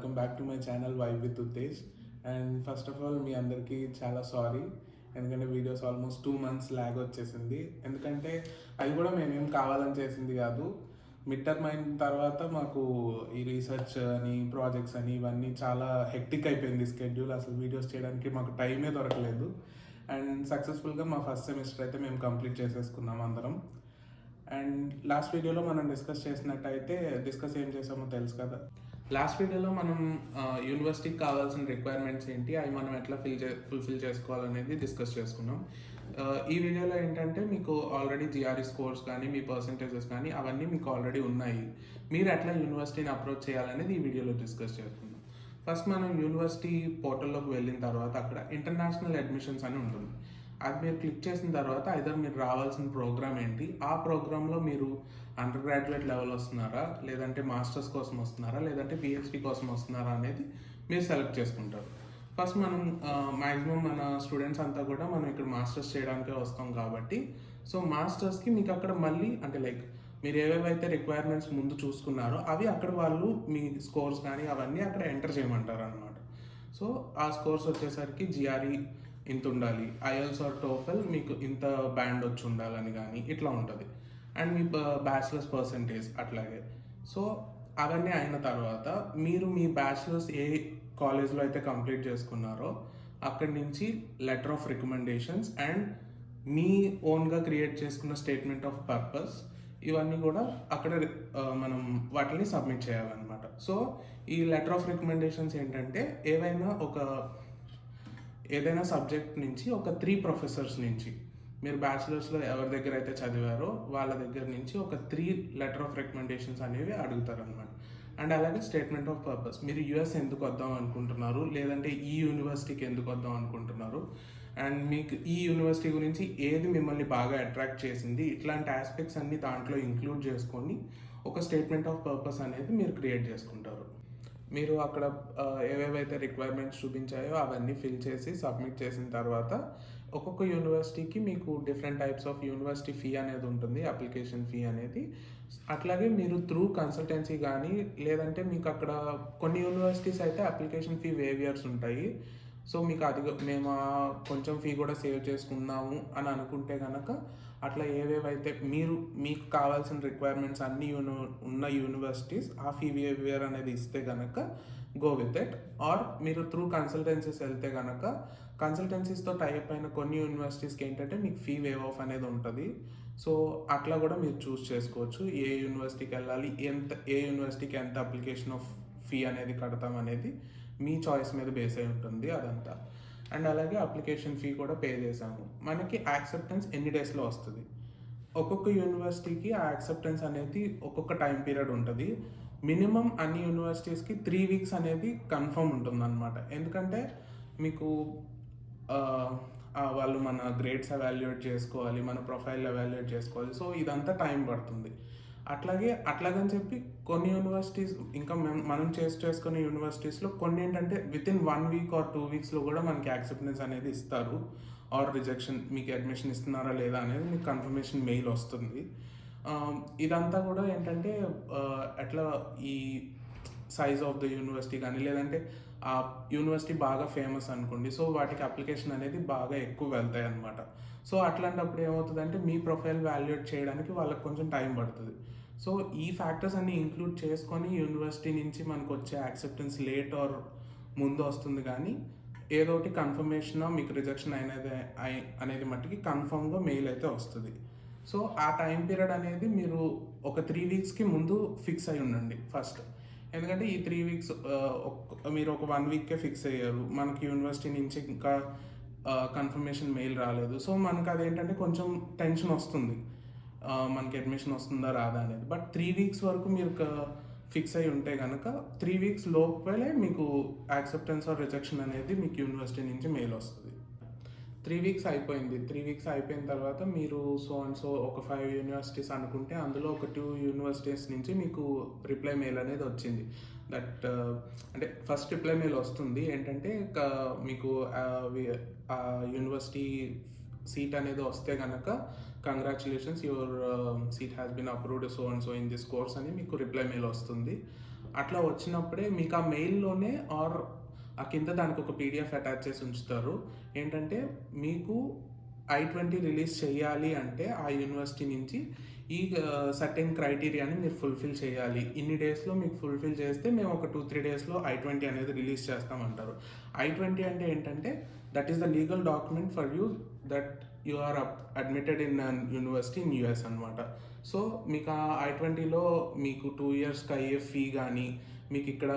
Welcome back to my channel vibe with Uttej. And first of all మీ అందరికీ చాలా sorry, ఎందుకంటే వీడియోస్ ఆల్మోస్ట్ 2 months ల్యాగ్ వచ్చేసింది. ఎందుకంటే అది కూడా మేమేం కావాలని చేసింది కాదు. మిడ్ టర్మ్ అయిన తర్వాత మాకు ఈ రీసెర్చ్ అని ప్రాజెక్ట్స్ అని ఇవన్నీ చాలా హెక్టిక్ అయిపోయింది స్కెడ్యూల్. అసలు వీడియోస్ చేయడానికి మాకు టైమే దొరకలేదు. అండ్ సక్సెస్ఫుల్గా మా ఫస్ట్ సెమిస్టర్ అయితే మేము కంప్లీట్ చేసేసుకున్నాం అందరం. అండ్ లాస్ట్ వీడియోలో మనం డిస్కస్ ఏం చేసామో తెలుసు కదా. లాస్ట్ వీడియోలో మనం యూనివర్సిటీకి కావాల్సిన రిక్వైర్మెంట్స్ ఏంటి, అవి మనం ఎట్లా ఫుల్ఫిల్ చేసుకోవాలనేది డిస్కస్ చేసుకున్నాం. ఈ వీడియోలో ఏంటంటే మీకు ఆల్రెడీ జిఆర్ఈ స్కోర్స్ కానీ మీ పర్సంటేజెస్ కానీ అవన్నీ మీకు ఆల్రెడీ ఉన్నాయి. మీరు ఎట్లా యూనివర్సిటీని అప్రోచ్ చేయాలనేది ఈ వీడియోలో డిస్కస్ చేసుకుందాం. ఫస్ట్ మనం యూనివర్సిటీ పోర్టల్లోకి వెళ్ళిన తర్వాత అక్కడ ఇంటర్నేషనల్ అడ్మిషన్స్ అని ఉంటుంది. అది మీరు క్లిక్ చేసిన తర్వాత ఐదర్ మీరు రావాల్సిన ప్రోగ్రామ్ ఏంటి, ఆ ప్రోగ్రాంలో మీరు అండర్ గ్రాడ్యుయేట్ లెవెల్ వస్తున్నారా, లేదంటే మాస్టర్స్ కోసం వస్తున్నారా, లేదంటే పిహెచ్డి కోసం వస్తున్నారా అనేది మీరు సెలెక్ట్ చేసుకుంటారు. ఫస్ట్ మనం మ్యాక్సిమం మన స్టూడెంట్స్ అంతా కూడా మనం ఇక్కడ మాస్టర్స్ చేయడానికే వస్తాం కాబట్టి, సో మాస్టర్స్కి మీకు అక్కడ మళ్ళీ అంటే లైక్ మీరు ఏవేవైతే రిక్వైర్మెంట్స్ ముందు చూసుకున్నారో అవి అక్కడ వాళ్ళు మీ స్కోర్స్ కానీ అవన్నీ అక్కడ ఎంటర్ చేయమంటారు అనమాట. సో ఆ స్కోర్స్ వచ్చేసరికి జిఆర్ఈ ఇంత ఉండాలి, ఐఎల్స్ ఆర్ టోఫెల్ మీకు ఇంత బ్యాండ్ వచ్చి ఉండాలని కానీ ఇట్లా ఉంటుంది. అండ్ మీ బ్యాచిలర్స్ పర్సంటేజ్ అట్లాగే. సో అవన్నీ అయిన తర్వాత మీరు మీ బ్యాచిలర్స్ ఏ కాలేజ్లో అయితే కంప్లీట్ చేసుకున్నారో అక్కడి నుంచి లెటర్ ఆఫ్ రికమెండేషన్స్ అండ్ మీ ఓన్గా క్రియేట్ చేసుకున్న స్టేట్మెంట్ ఆఫ్ పర్పస్ ఇవన్నీ కూడా అక్కడ మనం వాటిని సబ్మిట్ చేయాలన్నమాట. సో ఈ లెటర్ ఆఫ్ రికమెండేషన్స్ ఏంటంటే ఏదైనా సబ్జెక్ట్ నుంచి ఒక 3 ప్రొఫెసర్స్ నుంచి మీరు బ్యాచిలర్స్లో ఎవరి దగ్గర అయితే చదివారో వాళ్ళ దగ్గర నుంచి ఒక 3 లెటర్ ఆఫ్ రికమెండేషన్స్ అనేవి అడుగుతారనమాట. అండ్ అలాగే స్టేట్మెంట్ ఆఫ్ పర్పస్, మీరు యుఎస్ ఎందుకు వద్దాం అనుకుంటున్నారు, లేదంటే ఈ యూనివర్సిటీకి ఎందుకు వద్దాం అనుకుంటున్నారు, అండ్ మీకు ఈ యూనివర్సిటీ గురించి ఏది మిమ్మల్ని బాగా అట్రాక్ట్ చేసింది, ఇట్లాంటి ఆస్పెక్ట్స్ అన్ని దాంట్లో ఇంక్లూడ్ చేసుకొని ఒక స్టేట్మెంట్ ఆఫ్ పర్పస్ అనేది మీరు క్రియేట్ చేసుకుంటారు. మీరు అక్కడ ఏవేవైతే రిక్వైర్మెంట్స్ చూపించాయో అవన్నీ ఫిల్ చేసి సబ్మిట్ చేసిన తర్వాత ఒక్కొక్క యూనివర్సిటీకి మీకు different types of university fee అనేది ఉంటుంది, అప్లికేషన్ ఫీ అనేది. అట్లాగే మీరు త్రూ కన్సల్టెన్సీ కానీ లేదంటే మీకు అక్కడ కొన్ని యూనివర్సిటీస్ అయితే అప్లికేషన్ ఫీ వేవియర్స్ ఉంటాయి. సో మీకు అది మేము కొంచెం ఫీ కూడా సేవ్ చేసుకున్నాము అని అనుకుంటే కనుక అట్లా ఏవేవైతే మీకు కావాల్సిన రిక్వైర్మెంట్స్ అన్ని ఉన్న యూనివర్సిటీస్ ఆ ఫీ వేవియర్ అనేది ఇస్తే కనుక గో విత్ ఇట్. ఆర్ మీరు త్రూ కన్సల్టెన్సీస్ వెళ్తే కనుక కన్సల్టెన్సీస్తో టైప్ అయిన కొన్ని యూనివర్సిటీస్కి ఏంటంటే మీకు ఫీ వేవ్ ఆఫ్ అనేది ఉంటుంది. సో అట్లా కూడా మీరు చూస్ చేసుకోవచ్చు ఏ యూనివర్సిటీకి వెళ్ళాలి, ఏ యూనివర్సిటీకి ఎంత అప్లికేషన్ ఆఫ్ ఫీ అనేది కడతాం అనేది మీ చాయిస్ మీద బేస్ అయి ఉంటుంది అదంతా. అండ్ అలాగే అప్లికేషన్ ఫీ కూడా పే చేసాము. మనకి యాక్సెప్టెన్స్ ఎన్ని డేస్లో వస్తుంది, ఒక్కొక్క యూనివర్సిటీకి ఆ యాక్సెప్టెన్స్ అనేది ఒక్కొక్క టైం పీరియడ్ ఉంటుంది. మినిమం అన్ని యూనివర్సిటీస్కి 3 weeks అనేది కన్ఫర్మ్ ఉంటుంది అనమాట. ఎందుకంటే మీకు వాళ్ళు మన గ్రేడ్స్ ఎవాల్యుయేట్ చేసుకోవాలి, మన ప్రొఫైల్ ఎవాల్యుయేట్ చేసుకోవాలి. సో ఇదంతా టైం పడుతుంది. అట్లాగని చెప్పి కొన్ని యూనివర్సిటీస్ ఇంకా మనం చేసుకునే యూనివర్సిటీస్లో కొన్ని ఏంటంటే వితిన్ 1 week or 2 weeksలో కూడా మనకి యాక్సెప్టెన్స్ అనేది ఇస్తారు. ఆర్ రిజెక్షన్, మీకు అడ్మిషన్ ఇస్తున్నారా లేదా అనేది మీకు కన్ఫర్మేషన్ మెయిల్ వస్తుంది. ఇదంతా కూడా ఏంటంటే అట్లా ఈ సైజ్ ఆఫ్ ద యూనివర్సిటీ కానీ లేదంటే ఆ యూనివర్సిటీ బాగా ఫేమస్ అనుకోండి, సో వాటికి అప్లికేషన్ అనేది బాగా ఎక్కువ వెళ్తాయి అనమాట. సో అట్లాంటప్పుడు ఏమవుతుందంటే మీ ప్రొఫైల్ వాల్యుయేట్ చేయడానికి వాళ్ళకి కొంచెం టైం పడుతుంది. సో ఈ ఫ్యాక్టర్స్ అన్ని ఇంక్లూడ్ చేసుకొని యూనివర్సిటీ నుంచి మనకు వచ్చే యాక్సెప్టెన్స్ లేట్ ఆర్ ముందు వస్తుంది, కానీ ఏదో ఒకటి కన్ఫర్మేషన్ మీకు రిజెక్షన్ అనేది మట్టికి కన్ఫర్మ్గా మెయిల్ అయితే వస్తుంది. సో ఆ టైం పీరియడ్ అనేది మీరు ఒక 3 weeksకి ముందు ఫిక్స్ అయి ఉండండి ఫస్ట్. ఎందుకంటే ఈ 3 weeks మీరు ఒక 1 weekకే ఫిక్స్ అయ్యారు, మనకి యూనివర్సిటీ నుంచి ఇంకా కన్ఫర్మేషన్ మెయిల్ రాలేదు. సో మనకు అదేంటంటే కొంచెం టెన్షన్ వస్తుంది, మనకి అడ్మిషన్ వస్తుందా రాదా అనేది. బట్ 3 weeks వరకు మీరు ఫిక్స్ అయి ఉంటే కనుక 3 weeks లోపలే మీకు యాక్సెప్టెన్స్ ఆర్ రిజెక్షన్ అనేది మీకు యూనివర్సిటీ నుంచి మెయిల్ వస్తుంది. 3 weeks అయిపోయింది. 3 weeks అయిపోయిన తర్వాత మీరు సో ఒక 5 యూనివర్సిటీస్ అనుకుంటే అందులో ఒక 2 యూనివర్సిటీస్ నుంచి మీకు రిప్లై మెయిల్ అనేది వచ్చింది. అంటే ఫస్ట్ రిప్లై మెయిల్ వస్తుంది ఏంటంటే మీకు యూనివర్సిటీ సీట్ అనేది వస్తే కనుక congratulations, your seat has been approved so and so in this course అని మీకు రిప్లై మెయిల్ వస్తుంది. అట్లా వచ్చినప్పుడే మీకు ఆ మెయిల్‌లోనే ఆర్ ఆ కింద దానికి ఒక పీడిఎఫ్ అటాచ్ చేసి ఉంచుతారు. ఏంటంటే మీకు I-20 రిలీజ్ చేయాలి అంటే ఆ యూనివర్సిటీ నుంచి ఈ సర్టెన్ క్రైటీరియాని మీరు ఫుల్ఫిల్ చేయాలి. ఇన్ని డేస్‌లో మీకు ఫుల్ఫిల్ చేస్తే మేము ఒక 2-3 డేస్‌లో I-20 అనేది రిలీజ్ చేస్తామంటారు. I-20 అంటే ఏంటంటే that is the legal document for you that you are admitted in an university in US అనమాట. సో మీకు ఆ I-20లో మీకు 2 ఇయర్స్‌కి అయ్యే ఫీ కానీ, మీకు ఇక్కడ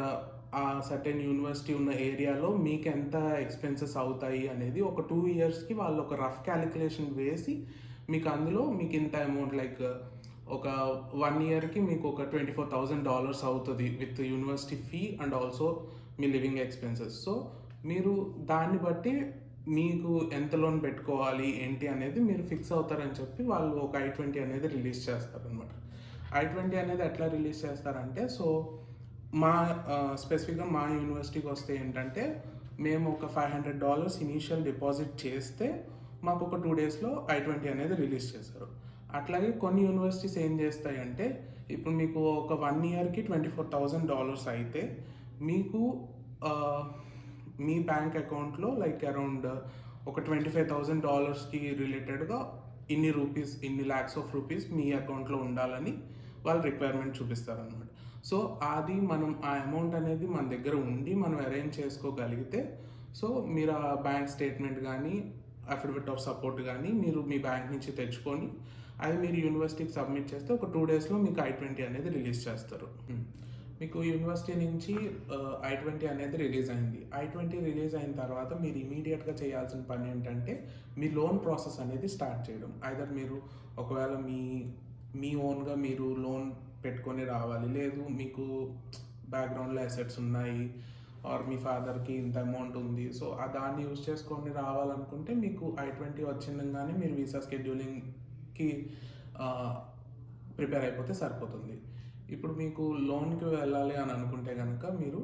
ఆ సర్టెన్ యూనివర్సిటీ ఉన్న ఏరియాలో మీకు ఎంత ఎక్స్పెన్సెస్ అవుతాయి అనేది ఒక 2 ఇయర్స్‌కి వాళ్ళు ఒక రఫ్ క్యాలిక్యులేషన్ వేసి మీకు అందులో మీకు ఇంత అమౌంట్ లైక్ ఒక 1 ఇయర్‌కి మీకు ఒక $24,000 అవుతుంది with university fee and also me living expenses. So మీరు దాన్ని బట్టి మీకు ఎంత లోన్ పెట్టుకోవాలి ఏంటి అనేది మీరు ఫిక్స్ అవుతారని చెప్పి వాళ్ళు ఒక I-20 అనేది రిలీజ్ చేస్తారనమాట. I-20 అనేది ఎట్లా రిలీజ్ చేస్తారంటే మా స్పెసిఫిక్గా మా యూనివర్సిటీకి వస్తే ఏంటంటే మేము ఒక $500 ఇనీషియల్ డిపాజిట్ చేస్తే మాకు ఒక 2 డేస్లో I-20 అనేది రిలీజ్ చేశారు. అట్లాగే కొన్ని యూనివర్సిటీస్ ఏం చేస్తాయంటే ఇప్పుడు మీకు ఒక 1 ఇయర్కి $24,000 అయితే మీకు మీ బ్యాంక్ అకౌంట్లో లైక్ అరౌండ్ ఒక $25,000కి రిలేటెడ్గా ఇన్ని ల్యాక్స్ ఆఫ్ రూపీస్ మీ అకౌంట్లో ఉండాలని వాళ్ళు రిక్వైర్మెంట్ చూపిస్తారనమాట. సో అది మనం ఆ అమౌంట్ అనేది మన దగ్గర ఉండి మనం అరేంజ్ చేసుకోగలిగితే సో మీరు ఆ బ్యాంక్ స్టేట్మెంట్ కానీ అఫిడవిట్ ఆఫ్ సపోర్ట్ కానీ మీరు మీ బ్యాంక్ నుంచి తెచ్చుకొని అది మీరు యూనివర్సిటీకి సబ్మిట్ చేస్తే ఒక 2 డేస్లో మీకు I-20 అనేది రిలీజ్ చేస్తారు. మీకు యూనివర్సిటీ నుంచి I-20 అనేది రిలీజ్ అయింది. I-20 రిలీజ్ అయిన తర్వాత మీరు ఇమీడియట్గా చేయాల్సిన పని ఏంటంటే మీ లోన్ ప్రాసెస్ అనేది స్టార్ట్ చేయడం. ఐదర్ మీరు ఒకవేళ మీ ఓన్గా మీరు లోన్ పెట్టుకొని రావాలి, లేదు మీకు బ్యాక్గ్రౌండ్లో అసెట్స్ ఉన్నాయి ఆర్ మీ ఫాదర్కి ఇంత అమౌంట్ ఉంది సో దాన్ని యూజ్ చేసుకొని రావాలనుకుంటే మీకు I-20 వచ్చిందగానే మీరు వీసా స్కెడ్యూలింగ్కి ప్రిపేర్ అయిపోతే సరిపోతుంది. ఇప్పుడు మీకు లోన్కి వెళ్ళాలి అని అనుకుంటే కనుక మీరు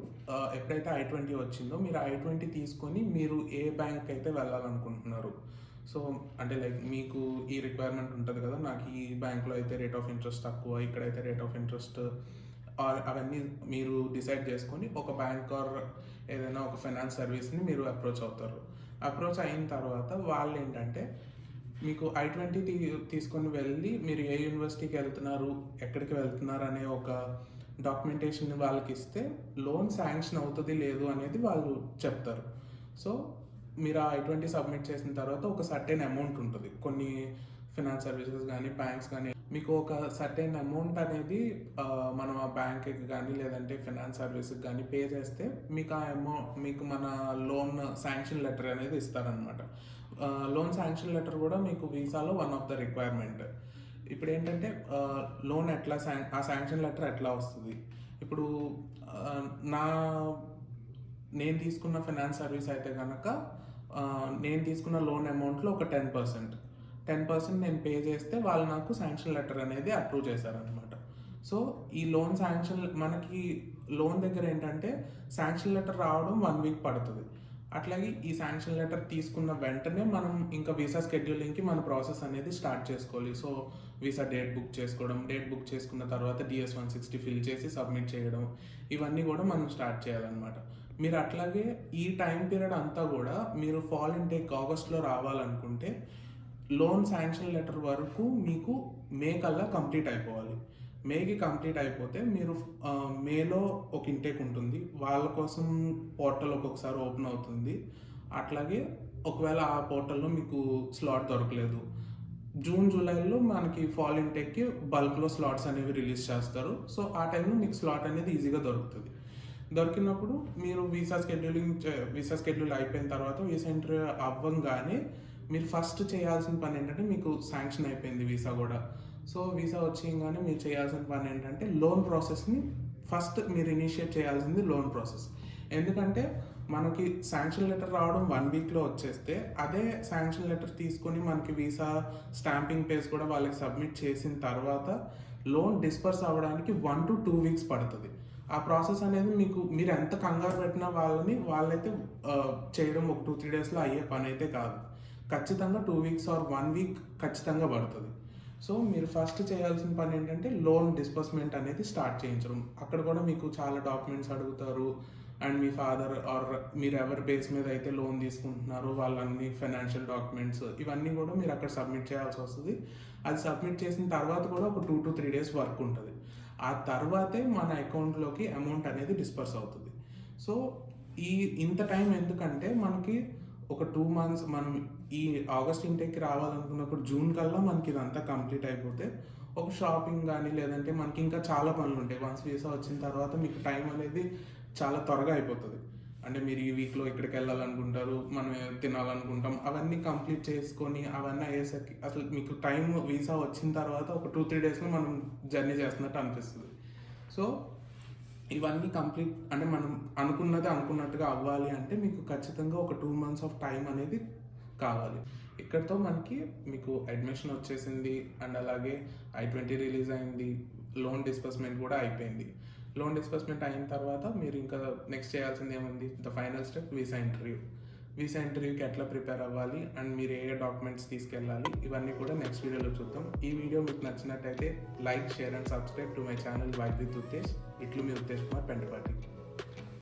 ఎప్పుడైతే I-20 వచ్చిందో మీరు I-20 తీసుకొని మీరు ఏ బ్యాంక్ అయితే వెళ్ళాలనుకుంటున్నారు సో అంటే లైక్ మీకు ఈ రిక్వైర్మెంట్ ఉంటుంది కదా, నాకు ఈ బ్యాంక్లో అయితే రేట్ ఆఫ్ ఇంట్రెస్ట్ తక్కువ, ఇక్కడైతే రేట్ ఆఫ్ ఇంట్రెస్ట్ అవన్నీ మీరు డిసైడ్ చేసుకొని ఒక బ్యాంక్ ఆర్ ఏదైనా ఒక ఫైనాన్స్ సర్వీస్ని మీరు అప్రోచ్ అవుతారు. అప్రోచ్ అయిన తర్వాత వాళ్ళు ఏంటంటే మీకు I-20 తీసుకొని వెళ్ళి మీరు ఏ యూనివర్సిటీకి వెళ్తున్నారు, ఎక్కడికి వెళ్తున్నారు అనే ఒక డాక్యుమెంటేషన్ వాళ్ళకి ఇస్తే లోన్ శాంక్షన్ అవుతుంది లేదు అనేది వాళ్ళు చెప్తారు. సో మీరు ఆ I-20 సబ్మిట్ చేసిన తర్వాత ఒక సర్టెన్ అమౌంట్ ఉంటుంది. కొన్ని ఫినాన్స్ సర్వీసెస్ కానీ బ్యాంక్స్ కానీ మీకు ఒక సర్టెన్ అమౌంట్ అనేది మనం ఆ బ్యాంక్కి కానీ లేదంటే ఫినాన్స్ సర్వీస్కి కానీ పే చేస్తే మీకు ఆ మీకు మన లోన్ శాంక్షన్ లెటర్ అనేది ఇస్తారనమాట. లోన్ శాంక్షన్ లెటర్ కూడా మీకు వీసాలో వన్ ఆఫ్ ద రిక్వైర్మెంట్. ఇప్పుడు ఏంటంటే లోన్ ఎట్లా ఆ శాంక్షన్ లెటర్ ఎట్లా వస్తుంది, ఇప్పుడు నేను తీసుకున్న ఫైనాన్స్ సర్వీస్ అయితే కనుక నేను తీసుకున్న లోన్ అమౌంట్లో ఒక 10% నేను పే చేస్తే వాళ్ళు నాకు శాంక్షన్ లెటర్ అనేది అప్రూవ్ చేశారనమాట. సో ఈ లోన్ శాంక్షన్ మనకి లోన్ దగ్గర ఏంటంటే శాంక్షన్ లెటర్ రావడం 1 వీక్ పడుతుంది. అట్లాగే ఈ శాంక్షన్ లెటర్ తీసుకున్న వెంటనే మనం ఇంకా వీసా స్కెడ్యూలింగ్కి మన ప్రాసెస్ అనేది స్టార్ట్ చేసుకోవాలి. సో వీసా డేట్ బుక్ చేసుకోవడం, డేట్ బుక్ చేసుకున్న తర్వాత DS-160 ఫిల్ చేసి సబ్మిట్ చేయడం, ఇవన్నీ కూడా మనం స్టార్ట్ చేయాలన్నమాట. మీరు అట్లాగే ఈ టైం పీరియడ్ అంతా కూడా మీరు ఫాల్ ఇంటేక్ ఆగస్ట్లో రావాలనుకుంటే లోన్ శాంక్షన్ లెటర్ వరకు మీకు మే కల్లా కంప్లీట్ అయిపోవాలి. మేకి కంప్లీట్ అయిపోతే మీరు మేలో ఒక ఇంటేక్ ఉంటుంది, వాళ్ళ కోసం పోర్టల్ ఒక్కొక్కసారి ఓపెన్ అవుతుంది. అట్లాగే ఒకవేళ ఆ పోర్టల్లో మీకు స్లాట్ దొరకలేదు, జూన్ జూలైలో మనకి ఫాల్ ఇంటేక్కి బల్క్లో స్లాట్స్ అనేవి రిలీజ్ చేస్తారు. సో ఆ టైంలో మీకు స్లాట్ అనేది ఈజీగా దొరుకుతుంది. దొరికినప్పుడు మీరు వీసా స్కెడ్యూల్ అయిపోయిన తర్వాత వీసా ఇంటర్వ్యూ అవ్వంగానే మీరు ఫస్ట్ చేయాల్సిన పని ఏంటంటే మీకు శాంక్షన్ అయిపోయింది వీసా కూడా. సో వీసా వచ్చేయగానే మీరు చేయాల్సిన పని ఏంటంటే లోన్ ప్రాసెస్ని ఫస్ట్ మీరు ఇనిషియేట్ చేయాల్సింది లోన్ ప్రాసెస్. ఎందుకంటే మనకి శాంక్షన్ లెటర్ రావడం 1 వీక్లో వచ్చేస్తే అదే శాంక్షన్ లెటర్ తీసుకొని మనకి వీసా స్టాంపింగ్ పేజ్ కూడా వాళ్ళకి సబ్మిట్ చేసిన తర్వాత లోన్ డిస్పర్స్ అవ్వడానికి 1 to 2 వీక్స్ పడుతుంది. ఆ ప్రాసెస్ అనేది మీరు ఎంత కంగారు పెట్టినా వాళ్ళైతే చేయడం ఒక 2-3 డేస్లో అయ్యే పని అయితే కాదు. ఖచ్చితంగా 2 వీక్స్ ఆర్ 1 వీక్ ఖచ్చితంగా పడుతుంది. సో మీరు ఫస్ట్ చేయాల్సిన పని ఏంటంటే లోన్ డిస్బర్స్మెంట్ అనేది స్టార్ట్ చేయించడం. అక్కడ కూడా మీకు చాలా డాక్యుమెంట్స్ అడుగుతారు. అండ్ మీ ఫాదర్ ఆర్ మీరు ఎవరి బేస్ మీద అయితే లోన్ తీసుకుంటున్నారో వాళ్ళన్ని ఫైనాన్షియల్ డాక్యుమెంట్స్ ఇవన్నీ కూడా మీరు అక్కడ సబ్మిట్ చేయాల్సి వస్తుంది. అది సబ్మిట్ చేసిన తర్వాత కూడా ఒక 2 to 3 days వర్క్ ఉంటుంది. ఆ తర్వాతే మన అకౌంట్లోకి అమౌంట్ అనేది డిస్పర్స్ అవుతుంది. సో ఇంత టైం ఎందుకంటే మనకి ఒక 2 months మనం ఈ ఆగస్ట్ ఇంటేక్కి రావాలనుకున్నప్పుడు జూన్ కల్లా మనకి ఇదంతా కంప్లీట్ అయిపోతే ఒక షాపింగ్ కానీ లేదంటే మనకి ఇంకా చాలా పనులు ఉంటాయి. వన్స్ వీసా వచ్చిన తర్వాత మీకు టైం అనేది చాలా త్వరగా అయిపోతుంది. అంటే మీరు ఈ వీక్లో ఇక్కడికి వెళ్ళాలనుకుంటారు, మనం తినాలనుకుంటాం, అవన్నీ కంప్లీట్ చేసుకొని అవన్నీ అయ్యేసరికి అసలు మీకు టైం వీసా వచ్చిన తర్వాత ఒక 2-3 daysలో మనం జర్నీ చేస్తున్నట్టు అనిపిస్తుంది. సో ఇవన్నీ కంప్లీట్ అంటే మనం అనుకున్నది అనుకున్నట్టుగా అవ్వాలి అంటే మీకు ఖచ్చితంగా ఒక 2 months ఆఫ్ టైం అనేది కావాలి. ఇక్కడితో మీకు అడ్మిషన్ వచ్చేసింది అండ్ అలాగే I-20 రిలీజ్ అయింది, లోన్ డిస్బర్స్మెంట్ కూడా అయిపోయింది. లోన్ డిస్బర్స్మెంట్ అయిన తర్వాత మీరు ఇంకా నెక్స్ట్ చేయాల్సింది ఏముంది, the final step visa interview. Visa ఇంటర్వ్యూకి ఎట్లా ప్రిపేర్ అవ్వాలి అండ్ మీరు ఏ డాక్యుమెంట్స్ తీసుకెళ్ళాలి ఇవన్నీ కూడా నెక్స్ట్ వీడియోలో చూద్దాం. ఈ వీడియో మీకు నచ్చినట్టయితే like, share and subscribe to my channel vibe with Uttej. ఇట్లు మీ ఉత్తేజ్ కుమార్ పెంటపాటి.